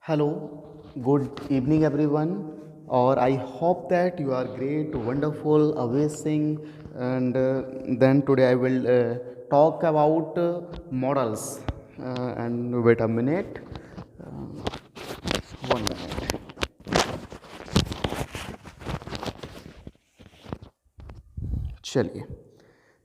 Hello, good evening, everyone. Or I hope that you are great, wonderful, amazing. And then today I will talk about models. And wait a minute. 1 minute. चलिए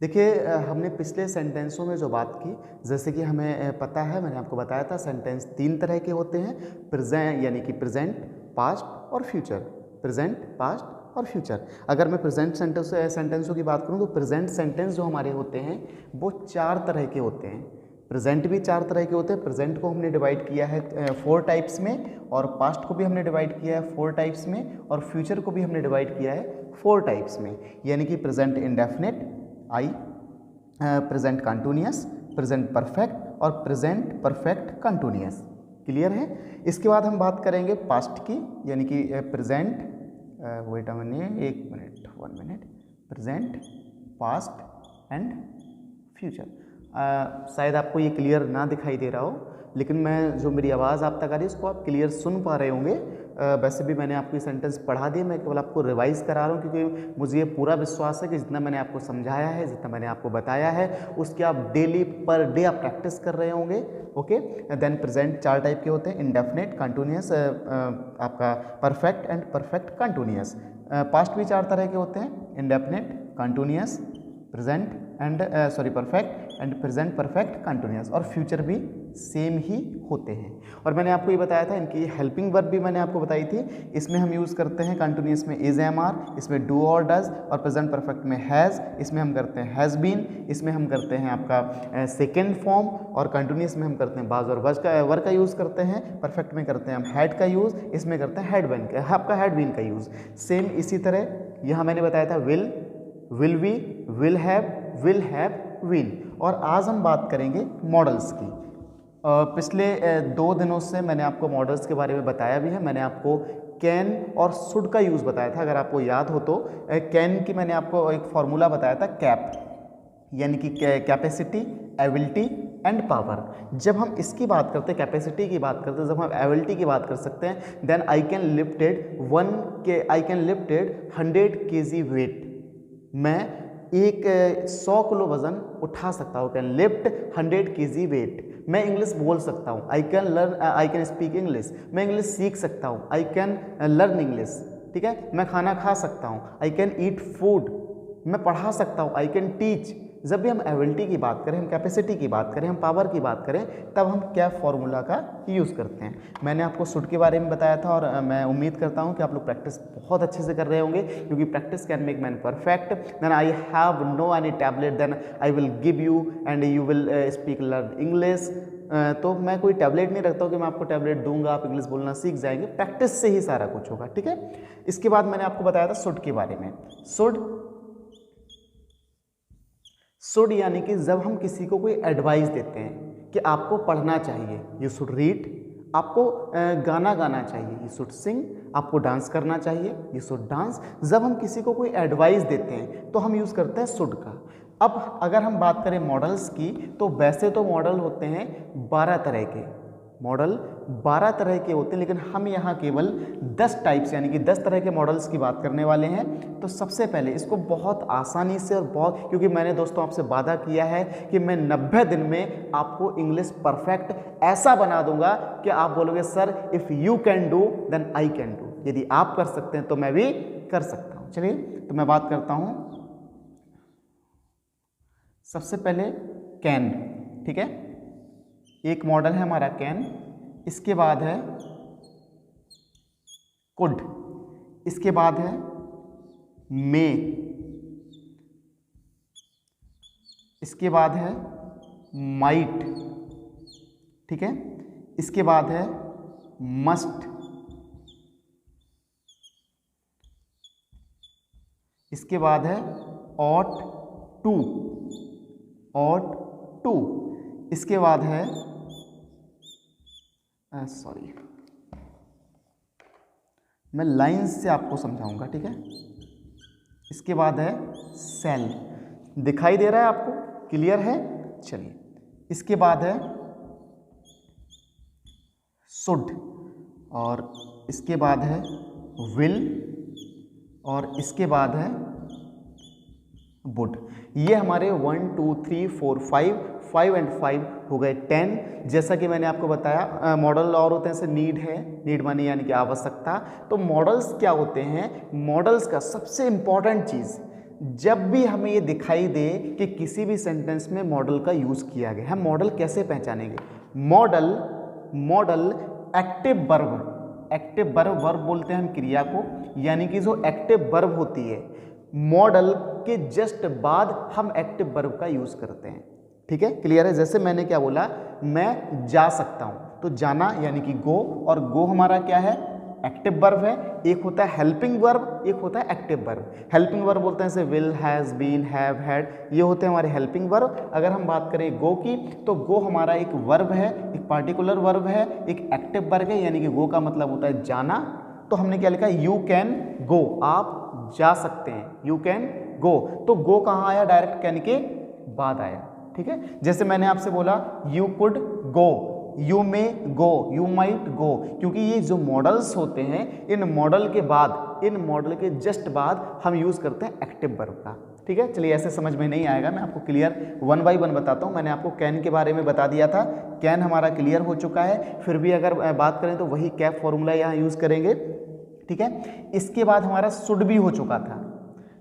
देखिए, हमने पिछले सेंटेंसों में जो बात की, जैसे कि हमें पता है, मैंने आपको बताया था सेंटेंस 3 तरह के होते हैं। प्रेजेंट यानी कि प्रेजेंट, पास्ट और फ्यूचर। प्रेजेंट, पास्ट और फ्यूचर। अगर मैं प्रेजेंट सेंटेंसों की बात करूं तो प्रेजेंट सेंटेंस जो हमारे होते हैं वो 4 तरह के होते हैं। प्रेजेंट भी 4 तरह के होते हैं। प्रेजेंट को हमने डिवाइड किया है 4 टाइप्स में, और पास्ट को भी हमने डिवाइड किया है 4 टाइप्स में, और फ्यूचर को भी हमने डिवाइड किया है 4 टाइप्स में। यानी कि प्रेजेंट इंडेफिनिट आई, प्रेजेंट कंटिन्यूअस, प्रेजेंट परफेक्ट और प्रेजेंट परफेक्ट कंटिन्यूअस। क्लियर है। इसके बाद हम बात करेंगे पास्ट की, यानी कि present, wait a minute, 1 minute, present, past and future. शायद आपको ये क्लियर ना दिखाई दे रहा हो, लेकिन मैं जो मेरी आवाज़ आप तक आ रही है उसको आप क्लियर सुन पा रहे होंगे। वैसे भी मैंने आपको ये सेंटेंस पढ़ा दिए, मैं केवल आपको रिवाइज करा रहा हूँ, क्योंकि मुझे ये पूरा विश्वास है कि जितना मैंने आपको समझाया है, जितना मैंने आपको बताया है, उसके आप डेली पर डे आप प्रैक्टिस कर रहे होंगे। ओके। देन प्रेजेंट 4 टाइप के होते हैं, इंडेफिनिट, कंटिन्यूअस, आपका perfect and perfect continuous. Past भी 4 तरह के होते हैं, indefinite, continuous, present and perfect and present perfect continuous. और फ्यूचर भी सेम ही होते हैं। और मैंने आपको ये बताया था, इनकी हेल्पिंग वर्ब भी मैंने आपको बताई थी। इसमें हम यूज़ करते हैं कंटिन्यूअस में इज, एम, आर, इसमें डू और डज, और प्रेजेंट परफेक्ट में हैज़, इसमें हम करते हैं हैज़ बीन, इसमें हम करते हैं आपका सेकेंड फॉर्म, और कंटिन्यूअस में हम करते हैं बाज और वज का वर्क का यूज़ करते हैं। परफेक्ट में करते हैं हम हैड का यूज़, इसमें करते हैं हैड बीन का, आपका हैड बीन का यूज़। सेम इसी तरह यहाँ मैंने बताया था will, will be, will have, will. और आज हम बात करेंगे मॉडल्स की। पिछले 2 दिनों से मैंने आपको मॉडल्स के बारे में बताया भी है। मैंने आपको कैन और शुड का यूज़ बताया था। अगर आपको याद हो तो कैन की मैंने आपको एक फॉर्मूला बताया था, कैप, यानी कि कैपेसिटी, एबिलिटी एंड पावर। जब हम इसकी बात करते हैं, कैपेसिटी की बात करते हैं, जब हम एबिलिटी की बात कर सकते हैं, then I can lifted 100 kg weight. मैं 100 किलो वजन उठा सकता हूँ। Can lift 100 kg weight. मैं इंग्लिश बोल सकता हूँ, आई कैन स्पीक इंग्लिश। मैं इंग्लिश सीख सकता हूँ, आई कैन लर्न इंग्लिश। ठीक है। मैं खाना खा सकता हूँ, आई कैन ईट फूड। मैं पढ़ा सकता हूँ, आई कैन टीच। जब भी हम एबिलिटी की बात करें, हम कैपेसिटी की बात करें, हम पावर की बात करें, तब हम क्या फॉर्मूला का यूज़ करते हैं। मैंने आपको शुड के बारे में बताया था, और मैं उम्मीद करता हूं कि आप लोग प्रैक्टिस बहुत अच्छे से कर रहे होंगे, क्योंकि practice can make man perfect. Then I have no any tablet, then I will give you and you will speak learn English. तो मैं कोई टैबलेट नहीं रखता हूँ कि मैं आपको टैबलेट दूंगा, आप इंग्लिश बोलना सीख जाएंगे। प्रैक्टिस से ही सारा कुछ होगा। ठीक है। इसके बाद मैंने आपको बताया था शुड के बारे में। शुड यानी कि जब हम किसी को कोई एडवाइस देते हैं कि आपको पढ़ना चाहिए, यू शुड रीड। आपको गाना गाना चाहिए, यू शुड सिंग। आपको डांस करना चाहिए, यू शुड डांस। जब हम किसी को कोई एडवाइस देते हैं तो हम यूज़ करते हैं शुड का। अब अगर हम बात करें मॉडल्स की, तो वैसे तो मॉडल होते हैं 12 तरह के। मॉडल 12 तरह के होते हैं, लेकिन हम यहाँ केवल 10 टाइप्स यानी कि 10 तरह के मॉडल्स की बात करने वाले हैं। तो सबसे पहले इसको बहुत आसानी से और बहुत, क्योंकि मैंने दोस्तों आपसे वादा किया है कि मैं 90 दिन में आपको इंग्लिश परफेक्ट ऐसा बना दूंगा कि आप बोलोगे sir if you can do then I can do. यदि आप कर सकते हैं तो मैं भी कर सकता हूँ। चलिए, तो मैं बात करता हूँ सबसे पहले कैन। ठीक है। एक मॉडल है हमारा कैन। इसके बाद है कुड। इसके बाद है मे। इसके बाद है माइट। ठीक है। इसके बाद है मस्ट। इसके बाद है ऑट टू। इसके बाद है सॉरी, मैं लाइन से आपको समझाऊंगा। ठीक है। इसके बाद है सेल। दिखाई दे रहा है आपको? क्लियर है? चलिए, इसके बाद है शुड। और इसके बाद है विल और इसके बाद है वुड। ये हमारे 1 2 3 4 5 एंड 5 हो गए 10। जैसा कि मैंने आपको बताया मॉडल और होते हैं, जैसे नीड है, नीड मानी यानी कि आवश्यकता। तो मॉडल्स क्या होते हैं? मॉडल्स का सबसे इंपॉर्टेंट चीज़, जब भी हमें ये दिखाई दे कि किसी भी सेंटेंस में मॉडल का यूज़ किया गया, हम मॉडल कैसे पहचानेंगे? मॉडल एक्टिव वर्ब बोलते हैं हम क्रिया को, यानी कि जो एक्टिव वर्ब होती है मॉडल के जस्ट बाद हम एक्टिव वर्ब का यूज करते हैं। ठीक है, क्लियर है? जैसे मैंने क्या बोला, मैं जा सकता हूं, तो जाना यानी कि गो, और गो हमारा क्या है? एक्टिव वर्ब है। एक होता है हेल्पिंग वर्ब, एक होता है एक्टिव वर्ब। हेल्पिंग वर्ब बोलते हैं जैसे will, has, been, have, had, ये होते हैं हमारे हेल्पिंग वर्ब। अगर हम बात करें गो की, तो गो हमारा एक वर्ब है, एक पार्टिकुलर वर्ब है, एक एक्टिव वर्ब है, यानी कि गो का मतलब होता है जाना। तो हमने क्या लिखा? यू कैन गो, आप जा सकते हैं, यू कैन गो। तो गो कहाँ आया? डायरेक्ट कैन के बाद आया। ठीक है, जैसे मैंने आपसे बोला you could go, you may go, you might go, क्योंकि ये जो मॉडल्स होते हैं, इन मॉडल के बाद, इन मॉडल के जस्ट बाद हम यूज करते हैं एक्टिव वर्ब का। ठीक है, चलिए ऐसे समझ में नहीं आएगा, मैं आपको क्लियर 1 बाय 1 बताता हूँ। मैंने आपको कैन के बारे में बता दिया था, कैन हमारा क्लियर हो चुका है। फिर भी अगर बात करें तो वही कैप फॉर्मूला यहाँ यूज करेंगे। ठीक है, इसके बाद हमारा शुड भी हो चुका था,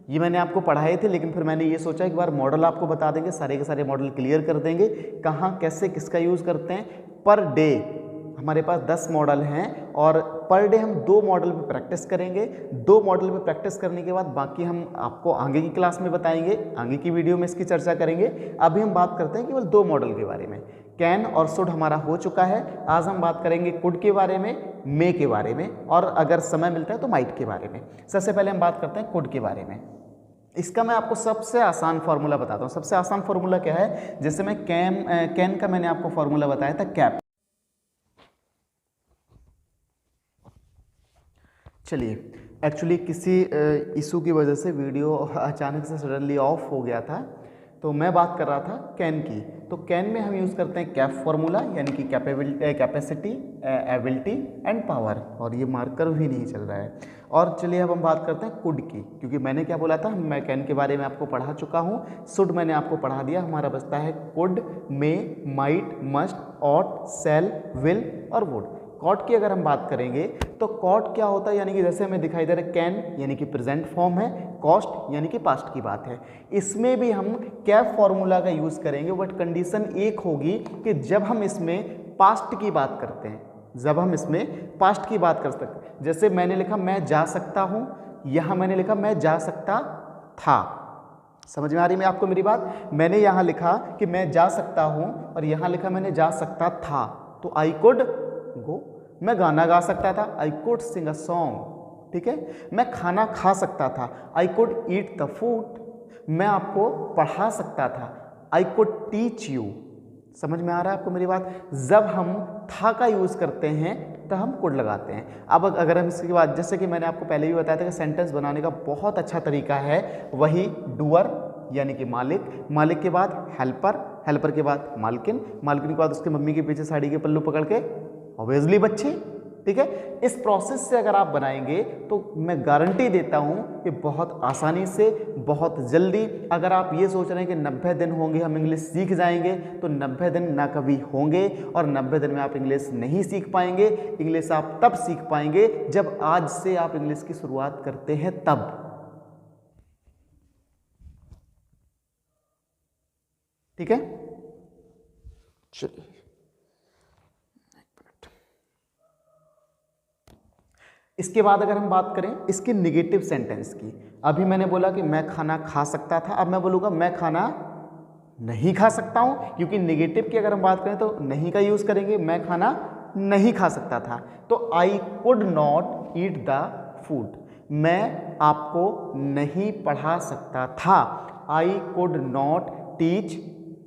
ये मैंने आपको पढ़ाए थे, लेकिन फिर मैंने ये सोचा एक बार मॉडल आपको बता देंगे, सारे के सारे मॉडल क्लियर कर देंगे, कहाँ कैसे किसका यूज़ करते हैं। पर डे हमारे पास 10 मॉडल हैं और पर डे हम 2 मॉडल पे प्रैक्टिस करेंगे। 2 मॉडल पे प्रैक्टिस करने के बाद बाकी हम आपको आगे की क्लास में बताएंगे, आगे की वीडियो में इसकी चर्चा करेंगे। अभी हम बात करते हैं केवल 2 मॉडल के बारे में। कैन और शुड हमारा हो चुका है। आज हम बात करेंगे कुड के बारे में, मे के बारे में, और अगर समय मिलता है तो माइट के बारे में। सबसे पहले हम बात करते हैं कुड के बारे में। इसका मैं आपको सबसे आसान फार्मूला बताता हूँ। सबसे आसान फार्मूला क्या है? जैसे मैं कैन का मैंने आपको फार्मूला बताया था कैप। चलिए, एक्चुअली किसी इशू की वजह से वीडियो अचानक से सडनली ऑफ हो गया था, तो मैं बात कर रहा था कैन की। तो कैन में हम यूज़ करते हैं कैप फॉर्मूला, यानी कि कैपेसिटी, एबिलिटी एंड पावर, और ये मार्कर भी नहीं चल रहा है। और चलिए अब हम बात करते हैं कुड की, क्योंकि मैंने क्या बोला था, मैं कैन के बारे में आपको पढ़ा चुका हूँ, शुड मैंने आपको पढ़ा दिया। हमारा बचता है could, may, might, must, ought, shall, will और वुड। कॉट की अगर हम बात करेंगे तो कॉट क्या होता है, यानी कि जैसे हमें दिखाई दे रहा है कैन यानी कि प्रेजेंट फॉर्म है, कॉस्ट यानी कि पास्ट की बात है। इसमें भी हम कैप फॉर्मूला का यूज़ करेंगे, बट कंडीशन एक होगी कि जब हम इसमें पास्ट की बात करते हैं, जब हम इसमें पास्ट की बात कर सकते हैं। जैसे मैंने लिखा मैं जा सकता हूँ, यहाँ मैंने लिखा मैं जा सकता था। समझ में आ रही है आपको मेरी बात? मैंने यहाँ लिखा कि मैं जा सकता हूँ और यहाँ लिखा मैंने जा सकता था, तो आई कुड गो। मैं गाना गा सकता था, I could sing a song. ठीक है, मैं खाना खा सकता था, I could eat the food. मैं आपको पढ़ा सकता था, आई कुड टीच यू। समझ में आ रहा है आपको मेरी बात? जब हम था का यूज़ करते हैं तो हम कुड लगाते हैं। अब अगर हम इसके बाद, जैसे कि मैंने आपको पहले भी बताया था कि सेंटेंस बनाने का बहुत अच्छा तरीका है, वही डूअर यानी कि मालिक, मालिक के बाद हेल्पर, हेल्पर के बाद मालकिन, मालकिन के बाद उसके मम्मी के पीछे साड़ी के पल्लू पकड़ के ऑब्वियसली बच्चे। ठीक है, इस प्रोसेस से अगर आप बनाएंगे तो मैं गारंटी देता हूं कि बहुत आसानी से, बहुत जल्दी, अगर आप ये सोच रहे हैं कि 90 दिन होंगे हम इंग्लिश सीख जाएंगे, तो 90 दिन ना कभी होंगे, और 90 दिन में आप इंग्लिश नहीं सीख पाएंगे। इंग्लिश आप तब सीख पाएंगे जब आज से आप इंग्लिश की शुरुआत करते हैं तब। ठीक है, चलिए इसके बाद अगर हम बात करें इसके निगेटिव सेंटेंस की, अभी मैंने बोला कि मैं खाना खा सकता था, अब मैं बोलूँगा मैं खाना नहीं खा सकता हूँ, क्योंकि निगेटिव की अगर हम बात करें तो नहीं का यूज़ करेंगे, मैं खाना नहीं खा सकता था। तो I could not eat the food, मैं आपको नहीं पढ़ा सकता था, I could not teach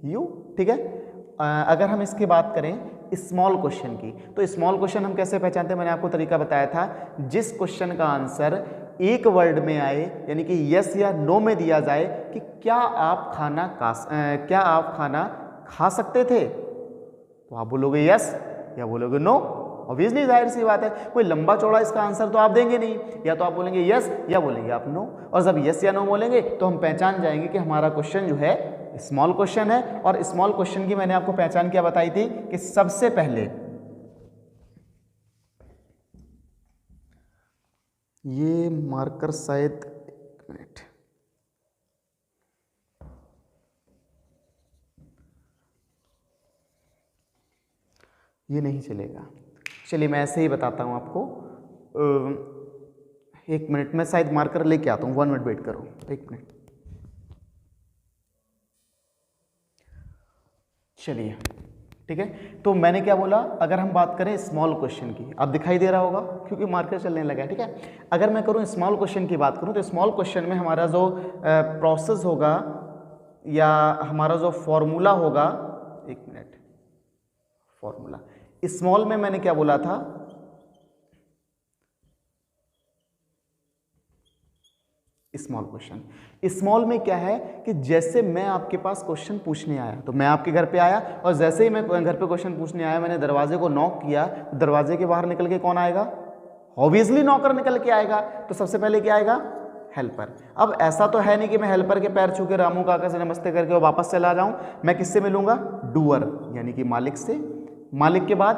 you. ठीक है, अगर हम इसकी बात करें स्मॉल क्वेश्चन की, तो स्मॉल क्वेश्चन हम कैसे पहचानते हैं? मैंने आपको तरीका बताया था, जिस क्वेश्चन का आंसर एक वर्ड में आए, यानी कि यस या नो में दिया जाए कि क्या आप खाना खा सकते थे, तो आप बोलोगे यस या बोलोगे नो, ऑब्वियसली जाहिर सी बात है, कोई लंबा चौड़ा इसका आंसर तो आप देंगे नहीं, या तो आप बोलेंगे यस या बोलेंगे आप नो। और जब यस या नो बोलेंगे तो हम पहचान जाएंगे कि हमारा क्वेश्चन जो है स्मॉल क्वेश्चन है। और स्मॉल क्वेश्चन की मैंने आपको पहचान क्या बताई थी कि सबसे पहले ये मार्कर शायद, एक मिनट, ये नहीं चलेगा। चलिए मैं ऐसे ही बताता हूँ आपको। एक मिनट में शायद मार्कर लेके आता हूँ, 1 मिनट वेट करो, 1 मिनट। चलिए ठीक है, तो मैंने क्या बोला, अगर हम बात करें स्मॉल क्वेश्चन की, अब दिखाई दे रहा होगा क्योंकि मार्कर चलने लगा है, ठीक है। अगर मैं करूँ स्मॉल क्वेश्चन की बात करूँ तो स्मॉल क्वेश्चन में हमारा जो प्रोसेस होगा या हमारा जो फॉर्मूला होगा, एक मिनट, फॉर्मूला स्मॉल में मैंने क्या बोला था, स्मॉल क्वेश्चन। स्मॉल में क्या है कि जैसे मैं आपके पास क्वेश्चन पूछने आया, तो मैं आपके घर पे आया और जैसे ही मैं घर पे क्वेश्चन पूछने आया, मैंने दरवाजे को नॉक किया, तो दरवाजे के बाहर निकल के कौन आएगा, ऑब्वियसली नॉकर निकल के आएगा। तो सबसे पहले क्या आएगा, हेल्पर। अब ऐसा तो है नहीं कि मैं हेल्पर के पैर छू के रामू काका से नमस्ते करके और वापस चला जाऊं, मैं किससे मिलूंगा, डूअर यानी कि मालिक से। मालिक के बाद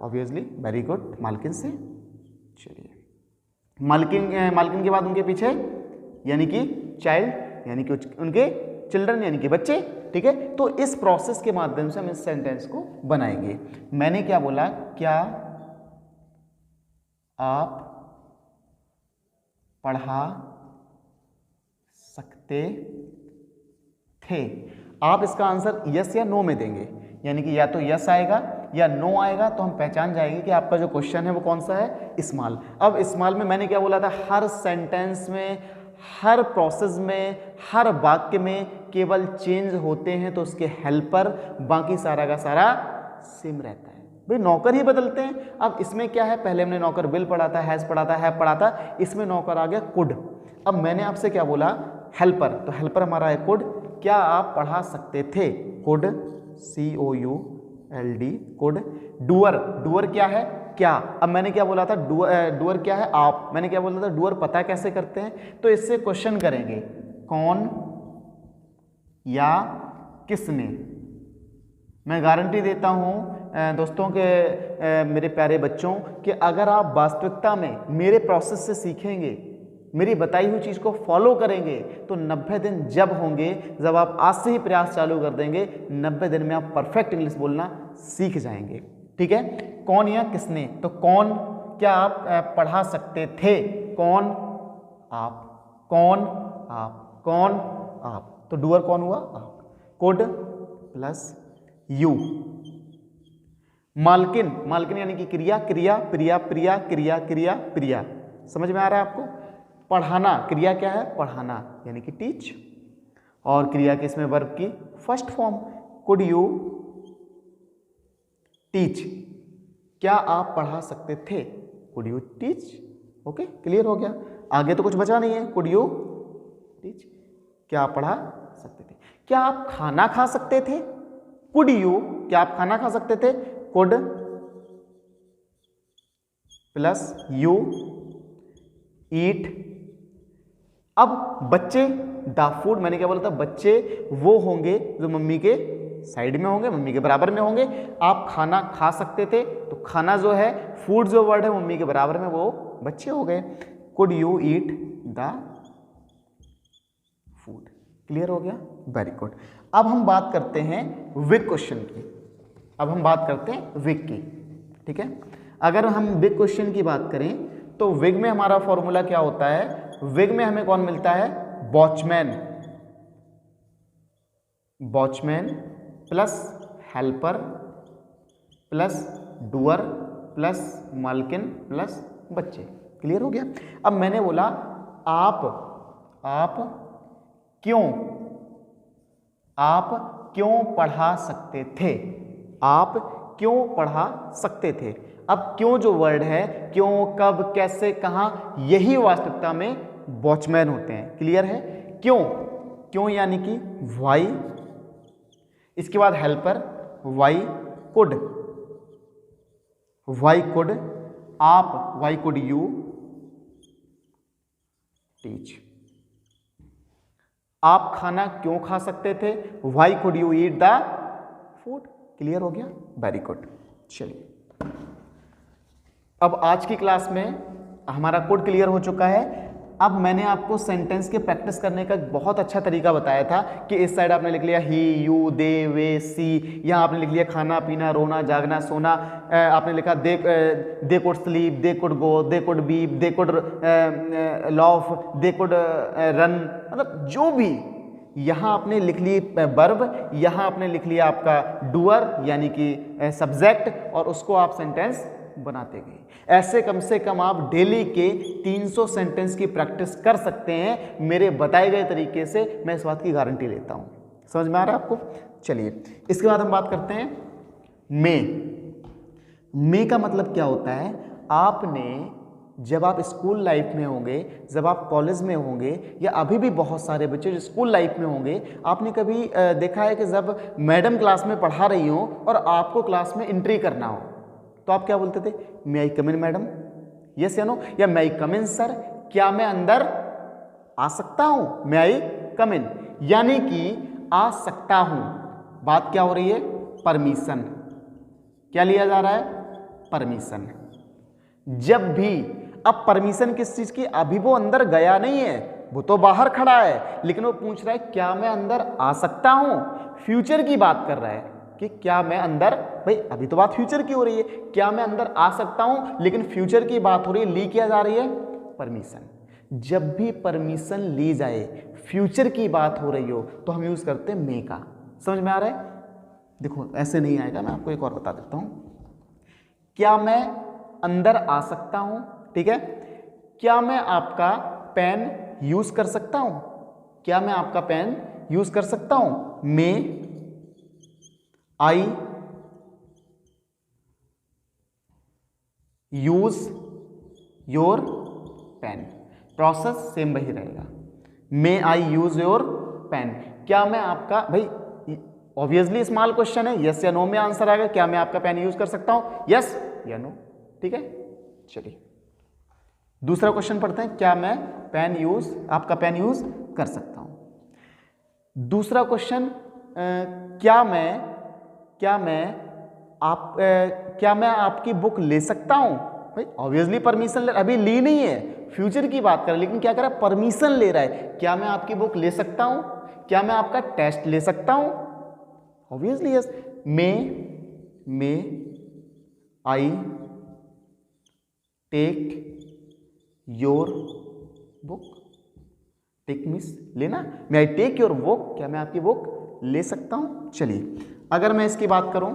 ऑब्वियसली, वेरी गुड, मालकिन से। चलिए मालकिन के बाद उनके पीछे यानी कि चाइल्ड यानी कि उनके चिल्ड्रन यानी कि बच्चे, ठीक है। तो इस प्रोसेस के माध्यम से हम इस सेंटेंस को बनाएंगे। मैंने क्या बोला, क्या आप पढ़ा सकते थे। आप इसका आंसर यस या नो में देंगे, यानी कि या तो यस आएगा या नो आएगा, तो हम पहचान जाएंगे कि आपका जो क्वेश्चन है वो कौन सा है, स्मॉल। अब स्मॉल में मैंने क्या बोला था, हर सेंटेंस में, हर प्रोसेस में, हर वाक्य में केवल चेंज होते हैं तो उसके हेल्पर, बाकी सारा का सारा सेम रहता है। भाई नौकर ही बदलते हैं। अब इसमें क्या है, पहले हमने नौकर विल पढ़ा था, हैज पढ़ा था, हैव पढ़ा था, इसमें नौकर आ गया कुड। अब मैंने आपसे क्या बोला, हेल्पर, तो हेल्पर हमारा है कुड। क्या आप पढ़ा सकते थे, could, COULD, could. Doer, doer क्या है, क्या। अब मैंने क्या बोला था, डूअर क्या है, आप। मैंने क्या बोला था, डूअर पता कैसे करते हैं, तो इससे क्वेश्चन करेंगे, कौन या किसने। मैं गारंटी देता हूं दोस्तों के मेरे प्यारे बच्चों कि अगर आप वास्तविकता में मेरे प्रोसेस से सीखेंगे, मेरी बताई हुई चीज़ को फॉलो करेंगे, तो 90 दिन जब होंगे, जब आप आज से ही प्रयास चालू कर देंगे, 90 दिन में आप परफेक्ट इंग्लिश बोलना सीख जाएंगे, ठीक है। कौन या किसने, तो कौन, क्या आप पढ़ा सकते थे, कौन आप, कौन आप, कौन आप, तो डूअर कौन हुआ, आप। Could plus you. मालकिन, मालकिन यानी कि क्रिया, क्रिया, प्रिया, प्रिया, क्रिया, क्रिया, प्रिया। समझ में आ रहा है आपको। पढ़ाना, क्रिया क्या है, पढ़ाना यानी कि टीच, और क्रिया के इसमें वर्ब की first form. Could you teach, क्या आप पढ़ा सकते थे, could you teach. Okay, clear हो गया, आगे तो कुछ बचा नहीं है। कुड यू टीच, क्या आप पढ़ा सकते थे। क्या आप खाना खा सकते थे, कुड यू, क्या आप खाना खा सकते थे, कुड प्लस यू ईट। अब बच्चे, द फूड, मैंने क्या बोला था, बच्चे वो होंगे जो मम्मी के साइड में होंगे, मम्मी के बराबर में होंगे। आप खाना खा सकते थे, तो खाना जो है, फूड जो वर्ड है मम्मी के बराबर में, वो बच्चे हो गए। Could you eat the food. Clear हो गया, वेरी गुड। अब हम बात करते हैं विग क्वेश्चन की। अब हम बात करते हैं विग की, ठीक है। अगर हम विग क्वेश्चन की बात करें तो विग में हमारा फॉर्मूला क्या होता है, विग में हमें कौन मिलता है, watchman, watchman plus helper plus doer plus मालकिन प्लस बच्चे। क्लियर हो गया। अब मैंने बोला आप क्यों पढ़ा सकते थे, आप क्यों पढ़ा सकते थे। अब क्यों जो वर्ड है, क्यों, कब, कैसे, कहां, यही वास्तविकता में वॉचमैन होते हैं। क्लियर है। क्यों, क्यों यानी कि वाई, इसके बाद helper why, could why could आप, वाई कुड यू टीच। आप खाना क्यों खा सकते थे, why could you eat the food. Clear हो गया, वेरी गुड। चलिए अब आज की क्लास में हमारा कोड क्लियर हो चुका है। अब मैंने आपको सेंटेंस के प्रैक्टिस करने का एक बहुत अच्छा तरीका बताया था कि इस साइड आपने लिख लिया ही, यू, दे, वे, सी, यहाँ आपने लिख लिया खाना पीना, रोना जागना सोना, आपने लिखा they could sleep, they could go, they could be, they could loaf, they could run, मतलब जो भी यहाँ आपने लिख ली वर्ब, यहाँ आपने लिख लिया आपका डूअर यानी कि सब्जेक्ट, और उसको आप सेंटेंस बनाते गए। ऐसे कम से कम आप डेली के 300 सेंटेंस की प्रैक्टिस कर सकते हैं मेरे बताए गए तरीके से, मैं इस बात की गारंटी लेता हूं। समझ में आ रहा है आपको? चलिए इसके बाद हम बात करते हैं मे का मतलब क्या होता है। आपने जब आप स्कूल लाइफ में होंगे, जब आप कॉलेज में होंगे, या अभी भी बहुत सारे बच्चे जो स्कूल लाइफ में होंगे, आपने कभी देखा है कि जब मैडम क्लास में पढ़ा रही हो और आपको क्लास में एंट्री करना हो तो आप क्या बोलते थे, मे आई कम इन मैडम, यस या नो, या मे आई कम इन सर, क्या मैं अंदर आ सकता हूं, मे आई कम इन, यानी कि आ सकता हूं। बात क्या हो रही है, परमिशन। क्या लिया जा रहा है, परमिशन। जब भी, अब परमिशन किस चीज की, अभी वो अंदर गया नहीं है, वो तो बाहर खड़ा है, लेकिन वो पूछ रहा है क्या मैं अंदर आ सकता हूं। फ्यूचर की बात कर रहा है कि क्या मैं अंदर, भाई अभी तो बात फ्यूचर की हो रही है, क्या मैं अंदर आ सकता हूं, लेकिन फ्यूचर की बात हो रही है, ली किया जा रही है परमिशन। जब भी परमिशन ली जाए, फ्यूचर की बात हो रही हो, तो हम यूज करते हैं मे का। समझ में आ रहा है? देखो ऐसे नहीं आएगा, मैं आपको एक और बता देता हूं। क्या मैं अंदर आ सकता हूं, ठीक है, क्या मैं आपका पेन यूज कर सकता हूं, क्या मैं आपका पेन यूज कर सकता हूं, may I use your pen. Process same वही रहेगा, may I use your pen. क्या मैं आपका, भाई ऑब्वियसली स्मॉल क्वेश्चन है, यस या नो में आंसर आएगा, क्या मैं आपका पेन यूज कर सकता हूं, यस या नो, ठीक है। चलिए दूसरा क्वेश्चन पढ़ते हैं, क्या मैं पेन यूज, आपका पेन यूज कर सकता हूं। दूसरा क्वेश्चन, क्या मैं आपकी बुक ले सकता हूं। भाई ऑब्वियसली परमिशन अभी ली नहीं है, फ्यूचर की बात कर रहा है, लेकिन क्या कर रहा है, परमिशन ले रहा है। क्या मैं आपकी बुक ले सकता हूं, क्या मैं आपका टेस्ट ले सकता हूं, obviously yes. May I take your book, take means लेना, may I take your book, क्या मैं आपकी बुक ले सकता हूं। चलिए अगर मैं इसकी बात करूं,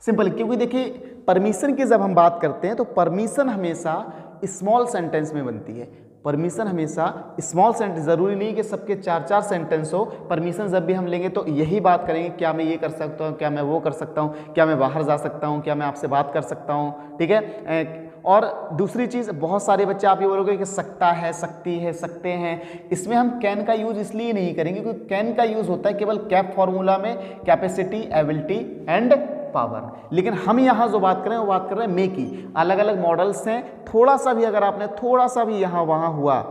सिंपल, क्योंकि देखिए परमिशन की जब हम बात करते हैं तो परमिशन हमेशा स्मॉल सेंटेंस में बनती है। परमिशन हमेशा स्मॉल सेंटेंस, जरूरी नहीं कि सबके 4-4 सेंटेंस हो। परमिशन जब भी हम लेंगे तो यही बात करेंगे, क्या मैं ये कर सकता हूँ, क्या मैं वो कर सकता हूँ, क्या मैं बाहर जा सकता हूँ, क्या मैं आपसे बात कर सकता हूँ, ठीक है। और दूसरी चीज़, बहुत सारे बच्चे आप ये बोलोगे कि सकता है, सकती है, सकते हैं, इसमें हम कैन का यूज इसलिए नहीं करेंगे क्योंकि कैन का यूज होता है केवल कैप फॉर्मूला में, कैपेसिटी, एबिलिटी एंड पावर। लेकिन हम यहाँ जो बात कर रहे हैं वो बात कर रहे हैं मे की। अलग अलग मॉडल्स हैं, थोड़ा सा भी अगर आपने थोड़ा सा भी यहाँ वहाँ हुआ,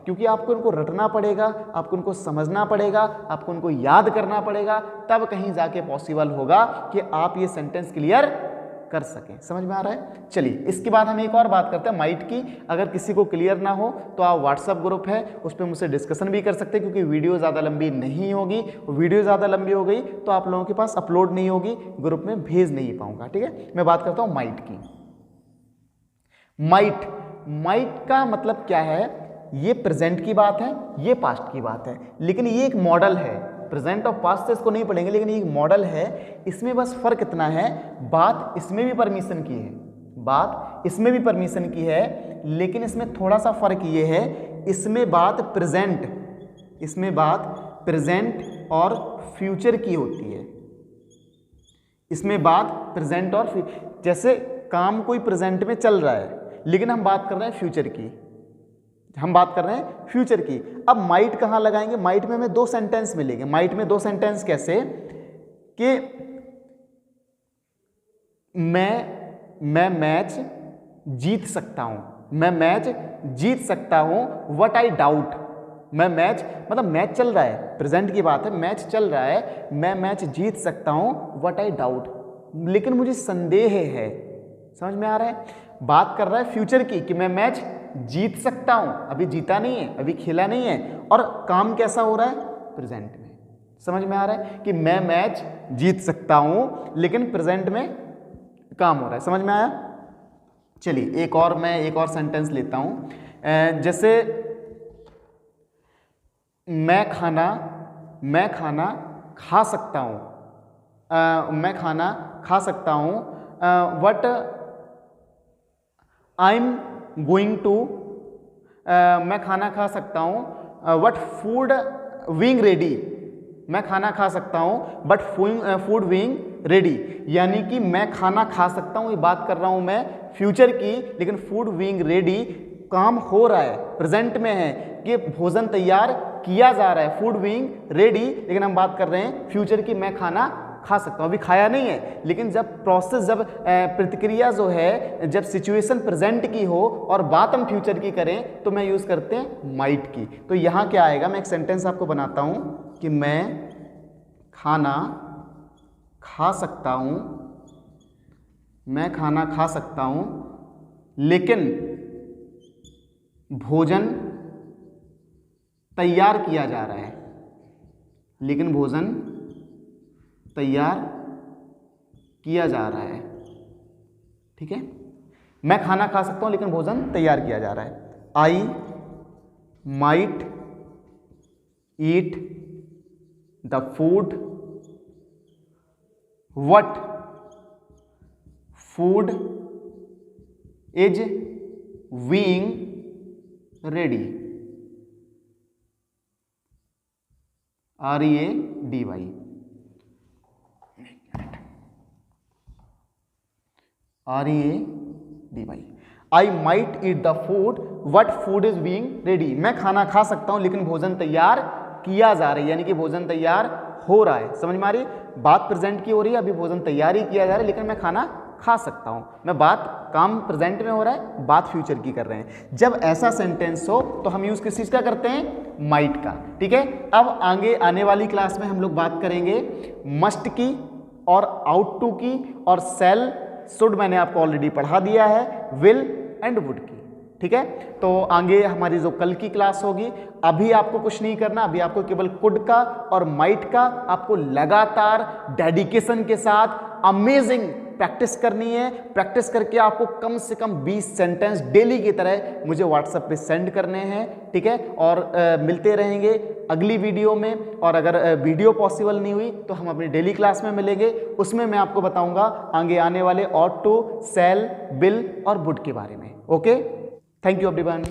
क्योंकि आपको इनको रटना पड़ेगा, आपको इनको समझना पड़ेगा, आपको इनको याद करना पड़ेगा, तब कहीं जाके पॉसिबल होगा कि आप ये सेंटेंस क्लियर कर सकें। समझ में आ रहा है? चलिए इसके बाद हम एक और बात करते हैं माइट की। अगर किसी को क्लियर ना हो तो आप व्हाट्सएप ग्रुप है, उस पर मुझसे डिस्कशन भी कर सकते हैं, क्योंकि वीडियो ज़्यादा लंबी नहीं होगी। वीडियो ज़्यादा लंबी हो गई तो आप लोगों के पास अपलोड नहीं होगी, ग्रुप में भेज नहीं पाऊंगा, ठीक है। मैं बात करता हूँ माइट की। माइट का मतलब क्या है, ये प्रेजेंट की बात है, ये पास्ट की बात है, लेकिन ये एक मॉडल है। प्रेजेंट और पास्ट से इसको नहीं पढ़ेंगे, लेकिन ये एक मॉडल है। इसमें बस फर्क इतना है, बात इसमें भी परमिशन की है, बात इसमें भी परमिशन की है, लेकिन इसमें थोड़ा सा फर्क ये है, इसमें बात प्रेजेंट और फ्यूचर की होती है। इसमें बात प्रेजेंट और जैसे काम कोई प्रेजेंट में चल रहा है, लेकिन हम बात कर रहे हैं फ्यूचर की, अब माइट कहाँ लगाएंगे, माइट में हमें 2 सेंटेंस मिलेंगे। माइट में 2 सेंटेंस कैसे कि मैं मैच जीत सकता हूं, मैं मैच जीत सकता हूं, व्हाट आई डाउट, मैं मैच मतलब मैच चल रहा है, प्रेजेंट की बात है, मैच चल रहा है, मैं मैच जीत सकता हूं, व्हाट आई डाउट, लेकिन मुझे संदेह है। समझ में आ रहा है? बात कर रहा है फ्यूचर की कि मैं मैच जीत सकता हूं, अभी जीता नहीं है, अभी खेला नहीं है, और काम कैसा हो रहा है? प्रेजेंट में। समझ में आ रहा है कि मैं मैच जीत सकता हूं लेकिन प्रेजेंट में काम हो रहा है। समझ में आया? चलिए मैं एक और सेंटेंस लेता हूं। जैसे मैं खाना खा सकता हूं, मैं खाना खा सकता हूं, what I am going to, मैं खाना खा सकता हूं, व्हाट फूड बीइंग रेडी, मैं खाना खा सकता हूं बट फूड बीइंग रेडी, यानी कि मैं खाना खा सकता हूं, ये बात कर रहा हूं मैं फ्यूचर की, लेकिन फूड बीइंग रेडी, काम हो रहा है, प्रेजेंट में है कि भोजन तैयार किया जा रहा है, फूड बीइंग रेडी, लेकिन हम बात कर रहे हैं फ्यूचर की, मैं खाना खा सकता हूं, अभी खाया नहीं है, लेकिन जब प्रोसेस, जब प्रतिक्रिया जो है, जब सिचुएशन प्रेजेंट की हो और बात हम फ्यूचर की करें तो मैं यूज करते हैं माइट की। तो यहां क्या आएगा, मैं एक सेंटेंस आपको बनाता हूं कि मैं खाना खा सकता हूं, मैं खाना खा सकता हूं लेकिन भोजन तैयार किया जा रहा है, लेकिन भोजन तैयार किया जा रहा है। ठीक है, मैं खाना खा सकता हूं लेकिन भोजन तैयार किया जा रहा है। I might eat the food, what food is being ready, READY, READY, I might eat the food, what food is being ready, मैं खाना खा सकता हूं लेकिन भोजन तैयार किया जा रहा है, यानी कि भोजन तैयार हो रहा है। समझ में आ रही? बात प्रेजेंट की हो रही है, अभी भोजन तैयार ही किया जा रहा है लेकिन मैं खाना खा सकता हूं, मैं बात काम प्रेजेंट में हो रहा है, बात फ्यूचर की कर रहे हैं। जब ऐसा सेंटेंस हो तो हम यूज किस चीज का करते हैं? माइट का। ठीक है, अब आगे आने वाली क्लास में हम लोग बात करेंगे मस्ट की और आउट टू की और सेल शुड मैंने आपको ऑलरेडी पढ़ा दिया है, विल एंड वुड की। ठीक है, तो आगे हमारी जो कल की क्लास होगी, अभी आपको कुछ नहीं करना, अभी आपको केवल कुड का और माइट का आपको लगातार डेडिकेशन के साथ अमेजिंग प्रैक्टिस करनी है। प्रैक्टिस करके आपको कम से कम 20 सेंटेंस डेली की तरह मुझे व्हाट्सएप पे सेंड करने हैं। ठीक है, और मिलते रहेंगे अगली वीडियो में, और अगर वीडियो पॉसिबल नहीं हुई तो हम अपनी डेली क्लास में मिलेंगे, उसमें मैं आपको बताऊंगा आगे आने वाले ऑट टू, सेल, बिल और वुड के बारे में। Okay, thank you everyone.